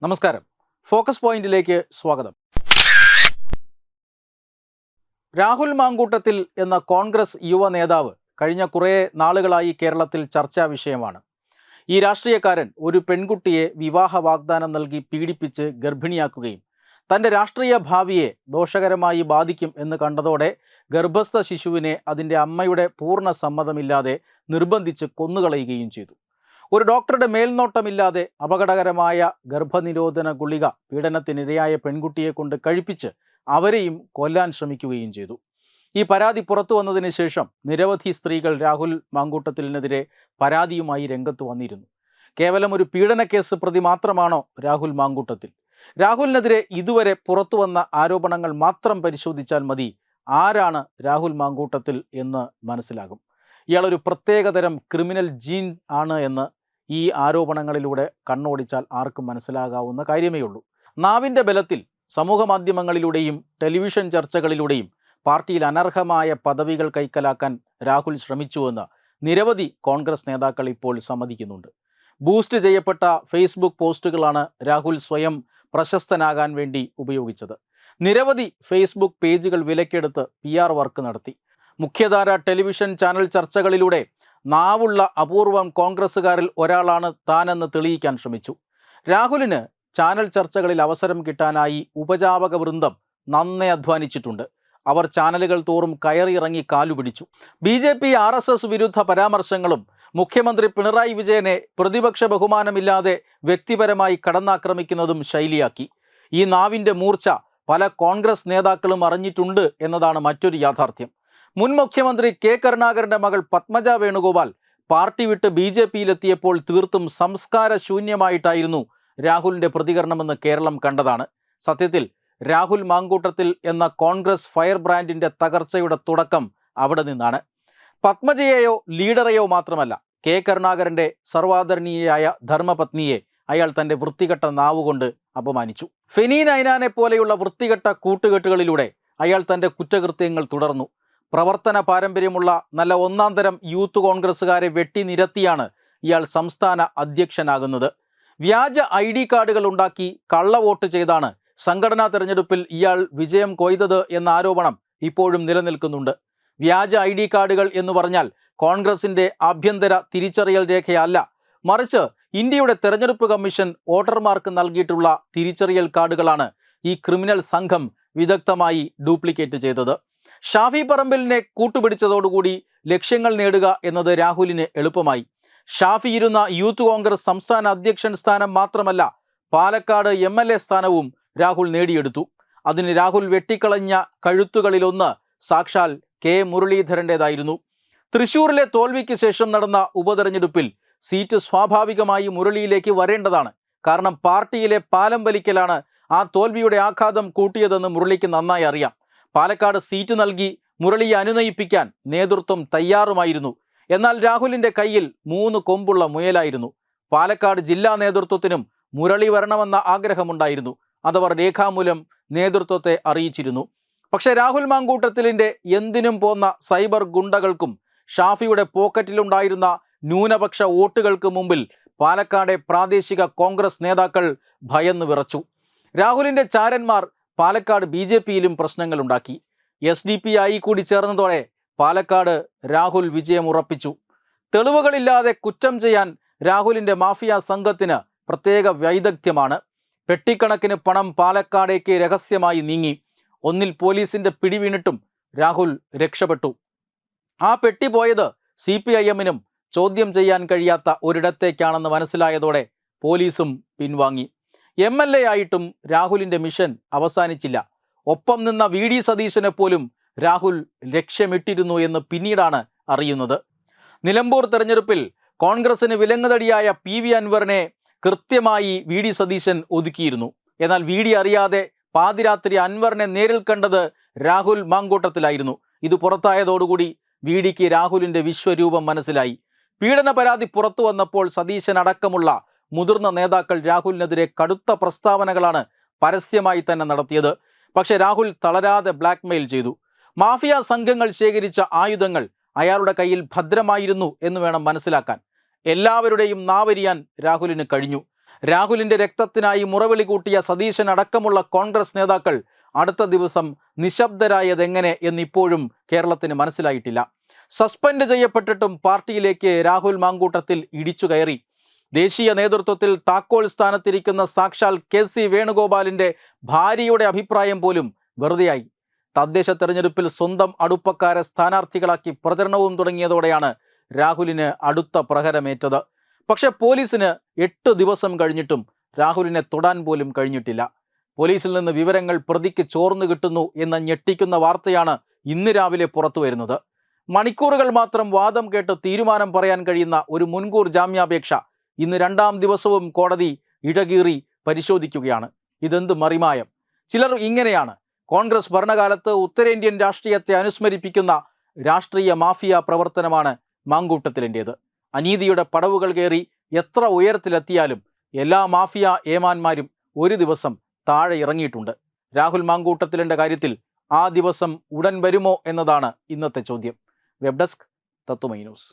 നമസ്കാരം. ഫോക്കസ് പോയിന്റിലേക്ക് സ്വാഗതം. രാഹുൽ മാങ്കൂട്ടത്തിൽ എന്ന കോൺഗ്രസ് യുവ നേതാവ് കഴിഞ്ഞ കുറേ നാളുകളായി കേരളത്തിൽ ചർച്ചാ വിഷയമാണ്. ഈ രാഷ്ട്രീയക്കാരൻ ഒരു പെൺകുട്ടിയെ വിവാഹ വാഗ്ദാനം നൽകി പീഡിപ്പിച്ച് ഗർഭിണിയാക്കുകയും തൻ്റെ രാഷ്ട്രീയ ഭാവിയെ ദോഷകരമായി ബാധിക്കും എന്ന് കണ്ടതോടെ ഗർഭസ്ഥ ശിശുവിനെ അതിൻ്റെ അമ്മയുടെ പൂർണ്ണ സമ്മതമില്ലാതെ നിർബന്ധിച്ച് കൊന്നുകളയുകയും ചെയ്തു. ഒരു ഡോക്ടറുടെ മേൽനോട്ടമില്ലാതെ അപകടകരമായ ഗർഭനിരോധന ഗുളിക പീഡനത്തിനിരയായ പെൺകുട്ടിയെ കൊണ്ട് കഴിപ്പിച്ച് അവരെയും കൊല്ലാൻ ശ്രമിക്കുകയും ചെയ്തു. ഈ പരാതി പുറത്തു വന്നതിന് ശേഷം നിരവധി സ്ത്രീകൾ രാഹുൽ മാങ്കൂട്ടത്തിനെതിരെ പരാതിയുമായി രംഗത്ത് വന്നിരുന്നു. കേവലം ഒരു പീഡനക്കേസ് പ്രതി മാത്രമാണോ രാഹുൽ മാങ്കൂട്ടത്തിൽ? രാഹുലിനെതിരെ ഇതുവരെ പുറത്തു വന്ന ആരോപണങ്ങൾ മാത്രം പരിശോധിച്ചാൽ മതി ആരാണ് രാഹുൽ മാങ്കൂട്ടത്തിൽ എന്ന് മനസ്സിലാകും. ഇയാളൊരു പ്രത്യേകതരം ക്രിമിനൽ ജീൻ ആണ് എന്ന് ഈ ആരോപണങ്ങളിലൂടെ കണ്ണോടിച്ചാൽ ആർക്കും മനസ്സിലാകാവുന്ന കാര്യമേ ഉള്ളൂ. നാവിൻ്റെ ബലത്തിൽ സമൂഹ മാധ്യമങ്ങളിലൂടെയും ടെലിവിഷൻ ചർച്ചകളിലൂടെയും പാർട്ടിയിൽ അനർഹമായ പദവികൾ കൈക്കലാക്കാൻ രാഹുൽ ശ്രമിച്ചുവെന്ന് നിരവധി കോൺഗ്രസ് നേതാക്കൾ ഇപ്പോൾ സമ്മതിക്കുന്നുണ്ട്. ബൂസ്റ്റ് ചെയ്യപ്പെട്ട ഫേസ്ബുക്ക് പോസ്റ്റുകളാണ് രാഹുൽ സ്വയം പ്രശസ്തനാകാൻ വേണ്ടി ഉപയോഗിച്ചത്. നിരവധി ഫേസ്ബുക്ക് പേജുകൾ വിലക്കെടുത്ത് PR വർക്ക് നടത്തി. മുഖ്യധാര ടെലിവിഷൻ ചാനൽ ചർച്ചകളിലൂടെ നാവുള്ള അപൂർവം കോൺഗ്രസ്സുകാരിൽ ഒരാളാണ് താനെന്ന് തെളിയിക്കാൻ ശ്രമിച്ചു. രാഹുലിന് ചാനൽ ചർച്ചകളിൽ അവസരം കിട്ടാനായി ഉപജാപക വൃന്ദം നന്നേ അധ്വാനിച്ചിട്ടുണ്ട്. അവർ ചാനലുകൾ തോറും കയറിയിറങ്ങി കാലുപിടിച്ചു. BJP RSS വിരുദ്ധ പരാമർശങ്ങളും മുഖ്യമന്ത്രി പിണറായി വിജയനെ പ്രതിപക്ഷ ബഹുമാനമില്ലാതെ വ്യക്തിപരമായി കടന്നാക്രമിക്കുന്നതും ശൈലിയാക്കി. ഈ നാവിൻ്റെ മൂർച്ച പല കോൺഗ്രസ് നേതാക്കളും അറിഞ്ഞിട്ടുണ്ട് എന്നതാണ് മറ്റൊരു യാഥാർത്ഥ്യം. മുൻ മുഖ്യമന്ത്രി K. കരുണാകരൻ്റെ മകൾ പത്മജ വേണുഗോപാൽ പാർട്ടി വിട്ട് BJPയിലെത്തിയപ്പോൾ തീർത്തും സംസ്കാര ശൂന്യമായിട്ടായിരുന്നു രാഹുലിൻ്റെ പ്രതികരണമെന്ന് കേരളം കണ്ടതാണ്. സത്യത്തിൽ രാഹുൽ മാങ്കൂട്ടത്തിൽ എന്ന കോൺഗ്രസ് ഫയർ ബ്രാൻഡിൻ്റെ തകർച്ചയുടെ തുടക്കം അവിടെ നിന്നാണ്. പത്മജയെയോ ലീഡറെയോ മാത്രമല്ല, K. കരുണാകരൻ്റെ സർവാദരണീയയായ ധർമ്മപത്നിയെ അയാൾ തൻ്റെ വൃത്തികെട്ട നാവുകൊണ്ട് അപമാനിച്ചു. ഫെനി നൈനാനെ പോലെയുള്ള വൃത്തികെട്ട കൂട്ടുകെട്ടുകളിലൂടെ അയാൾ തൻ്റെ കുറ്റകൃത്യങ്ങൾ തുടർന്നു. പ്രവർത്തന പാരമ്പര്യമുള്ള നല്ല ഒന്നാം തരം യൂത്ത് കോൺഗ്രസ്സുകാരെ വെട്ടിനിരത്തിയാണ് ഇയാൾ സംസ്ഥാന അധ്യക്ഷനാകുന്നത്. വ്യാജ ID കാർഡുകൾ ഉണ്ടാക്കി കള്ളവോട്ട് ചെയ്താണ് സംഘടനാ തെരഞ്ഞെടുപ്പിൽ ഇയാൾ വിജയം കൊയ്തത് എന്ന ആരോപണം ഇപ്പോഴും നിലനിൽക്കുന്നുണ്ട്. വ്യാജ ID കാർഡുകൾ എന്ന് പറഞ്ഞാൽ കോൺഗ്രസിൻ്റെ ആഭ്യന്തര തിരിച്ചറിയൽ രേഖയല്ല, മറിച്ച് ഇന്ത്യയുടെ തെരഞ്ഞെടുപ്പ് കമ്മീഷൻ വോട്ടർമാർക്ക് നൽകിയിട്ടുള്ള തിരിച്ചറിയൽ കാർഡുകളാണ് ഈ ക്രിമിനൽ സംഘം വിദഗ്ധമായി ഡ്യൂപ്ലിക്കേറ്റ് ചെയ്തത്. ഷാഫി പറമ്പിലിനെ കൂട്ടുപിടിച്ചതോടുകൂടി ലക്ഷ്യങ്ങൾ നേടുക എന്നത് രാഹുലിന് എളുപ്പമായി. ഷാഫി ഇരുന്ന യൂത്ത് കോൺഗ്രസ് സംസ്ഥാന അധ്യക്ഷൻ സ്ഥാനം മാത്രമല്ല, പാലക്കാട് MLA സ്ഥാനവും രാഹുൽ നേടിയെടുത്തു. അതിന് രാഹുൽ വെട്ടിക്കളഞ്ഞ കഴുത്തുകളിലൊന്ന് സാക്ഷാൽ K. മുരളീധരൻ്റേതായിരുന്നു. തൃശ്ശൂരിലെ തോൽവിക്ക് ശേഷം നടന്ന ഉപതെരഞ്ഞെടുപ്പിൽ സീറ്റ് സ്വാഭാവികമായി മുരളിയിലേക്ക് വരേണ്ടതാണ്. കാരണം പാർട്ടിയിലെ പാലം വലിക്കലാണ് ആ തോൽവിയുടെ ആഘാതം കൂട്ടിയതെന്ന് മുരളിക്ക് നന്നായി അറിയാം. പാലക്കാട് സീറ്റ് നൽകി മുരളിയെ അനുനയിപ്പിക്കാൻ നേതൃത്വം തയ്യാറുമായിരുന്നു. എന്നാൽ രാഹുലിൻ്റെ കയ്യിൽ 3 കൊമ്പുള്ള മുയലായിരുന്നു. പാലക്കാട് ജില്ലാ നേതൃത്വത്തിനും മുരളി വരണമെന്ന ആഗ്രഹമുണ്ടായിരുന്നു. അതവർ രേഖാമൂലം നേതൃത്വത്തെ അറിയിച്ചിരുന്നു. പക്ഷേ രാഹുൽ മാങ്കൂട്ടത്തിലിൻ്റെ എന്തിനും പോന്ന സൈബർ ഗുണ്ടകൾക്കും ഷാഫിയുടെ പോക്കറ്റിലുണ്ടായിരുന്ന ന്യൂനപക്ഷ വോട്ടുകൾക്ക് മുമ്പിൽ പാലക്കാടെ പ്രാദേശിക കോൺഗ്രസ് നേതാക്കൾ ഭയന്ന് വിറച്ചു. രാഹുലിൻ്റെ ചാരന്മാർ പാലക്കാട് BJPയിലും പ്രശ്നങ്ങളുണ്ടാക്കി. SDP ആയി കൂടി ചേർന്നതോടെ പാലക്കാട് രാഹുൽ വിജയം ഉറപ്പിച്ചു. തെളിവുകളില്ലാതെ കുറ്റം ചെയ്യാൻ രാഹുലിൻ്റെ മാഫിയ സംഘത്തിന് പ്രത്യേക വൈദഗ്ധ്യമാണ്. പെട്ടിക്കണക്കിന് പണം പാലക്കാടേക്ക് രഹസ്യമായി നീങ്ങി. ഒന്നിൽ പോലീസിൻ്റെ പിടിവീണിട്ടും രാഹുൽ രക്ഷപ്പെട്ടു. ആ പെട്ടി പോയത് CPIMനും ചോദ്യം ചെയ്യാൻ കഴിയാത്ത ഒരിടത്തേക്കാണെന്ന് മനസ്സിലായതോടെ പോലീസും പിൻവാങ്ങി. MLA ആയിട്ടും രാഹുലിൻ്റെ മിഷൻ അവസാനിച്ചില്ല. ഒപ്പം നിന്ന VD സതീശനെ പോലും രാഹുൽ ലക്ഷ്യമിട്ടിരുന്നു എന്ന് പിന്നീടാണ് അറിയുന്നത്. നിലമ്പൂർ തെരഞ്ഞെടുപ്പിൽ കോൺഗ്രസിന് വിലങ്ങുതടിയായ PV അൻവറിനെ കൃത്യമായി VD സതീശൻ ഒതുക്കിയിരുന്നു. എന്നാൽ VD അറിയാതെ പാതിരാത്രി അൻവറിനെ നേരിൽ കണ്ടത് രാഹുൽ മാങ്കൂട്ടത്തിലായിരുന്നു. ഇത് പുറത്തായതോടുകൂടി VDക്ക് രാഹുലിൻ്റെ വിശ്വരൂപം മനസ്സിലായി. പീഡന പരാതി പുറത്തു വന്നപ്പോൾ സതീശൻ അടക്കമുള്ള മുതിർന്ന നേതാക്കൾ രാഹുലിനെതിരെ കടുത്ത പ്രസ്താവനകളാണ് പരസ്യമായി തന്നെ നടത്തിയത്. പക്ഷേ രാഹുൽ തളരാതെ ബ്ലാക്ക്മെയിൽ ചെയ്തു. മാഫിയ സംഘങ്ങൾ ശേഖരിച്ച ആയുധങ്ങൾ അയാളുടെ കയ്യിൽ ഭദ്രമായിരുന്നു എന്ന് വേണം മനസ്സിലാക്കാൻ. എല്ലാവരുടെയും നാവരിയാൻ രാഹുലിന് കഴിഞ്ഞു. രാഹുലിന്റെ രക്തത്തിനായി മുറവിളി കൂട്ടിയ സതീശൻ അടക്കമുള്ള കോൺഗ്രസ് നേതാക്കൾ അടുത്ത ദിവസം നിശബ്ദരായതെങ്ങനെ എന്നിപ്പോഴും കേരളത്തിന് മനസ്സിലായിട്ടില്ല. സസ്പെൻഡ് ചെയ്യപ്പെട്ടിട്ടും പാർട്ടിയിലേക്ക് രാഹുൽ മാങ്കൂട്ടത്തിൽ ഇടിച്ചു കയറി. ദേശീയ നേതൃത്വത്തിൽ താക്കോൽ സ്ഥാനത്തിരിക്കുന്ന സാക്ഷാൽ KC വേണുഗോപാലിന്റെ ഭാര്യയുടെ അഭിപ്രായം പോലും വെറുതെയായി. തദ്ദേശ തെരഞ്ഞെടുപ്പിൽ സ്വന്തം അടുപ്പക്കാരെ സ്ഥാനാർത്ഥികളാക്കി പ്രചരണവും തുടങ്ങിയതോടെയാണ് രാഹുലിന് അടുത്ത പ്രഹരമേറ്റത്. പക്ഷെ പോലീസിന് 8 ദിവസം കഴിഞ്ഞിട്ടും രാഹുലിനെ തൊടാൻ പോലും കഴിഞ്ഞിട്ടില്ല. പോലീസിൽ നിന്ന് വിവരങ്ങൾ പ്രതിക്ക് ചോർന്നു കിട്ടുന്നു എന്ന ഞെട്ടിക്കുന്ന വാർത്തയാണ് ഇന്ന് രാവിലെ പുറത്തു വരുന്നത്. മണിക്കൂറുകൾ മാത്രം വാദം കേട്ട് തീരുമാനം പറയാൻ കഴിയുന്ന ഒരു മുൻകൂർ ജാമ്യാപേക്ഷ ഇന്ന് 2ാം ദിവസവും കോടതി ഇഴകീറി പരിശോധിക്കുകയാണ്. ഇതെന്ത് മറിമായം! ചിലർ ഇങ്ങനെയാണ്. കോൺഗ്രസ് ഭരണകാലത്ത് ഉത്തരേന്ത്യൻ രാഷ്ട്രീയത്തെ അനുസ്മരിപ്പിക്കുന്ന രാഷ്ട്രീയ മാഫിയ പ്രവർത്തനമാണ് മാങ്കൂട്ടത്തിലിൻ്റേത്. അനീതിയുടെ പടവുകൾ കയറി എത്ര ഉയരത്തിലെത്തിയാലും എല്ലാ മാഫിയ ഏമാന്മാരും ഒരു ദിവസം താഴെ ഇറങ്ങിയിട്ടുണ്ട്. രാഹുൽ മാങ്കൂട്ടത്തിലിൻ്റെ കാര്യത്തിൽ ആ ദിവസം ഉടൻ വരുമോ എന്നതാണ് ഇന്നത്തെ ചോദ്യം. വെബ് ഡെസ്ക് തത്വമൈ ന്യൂസ്.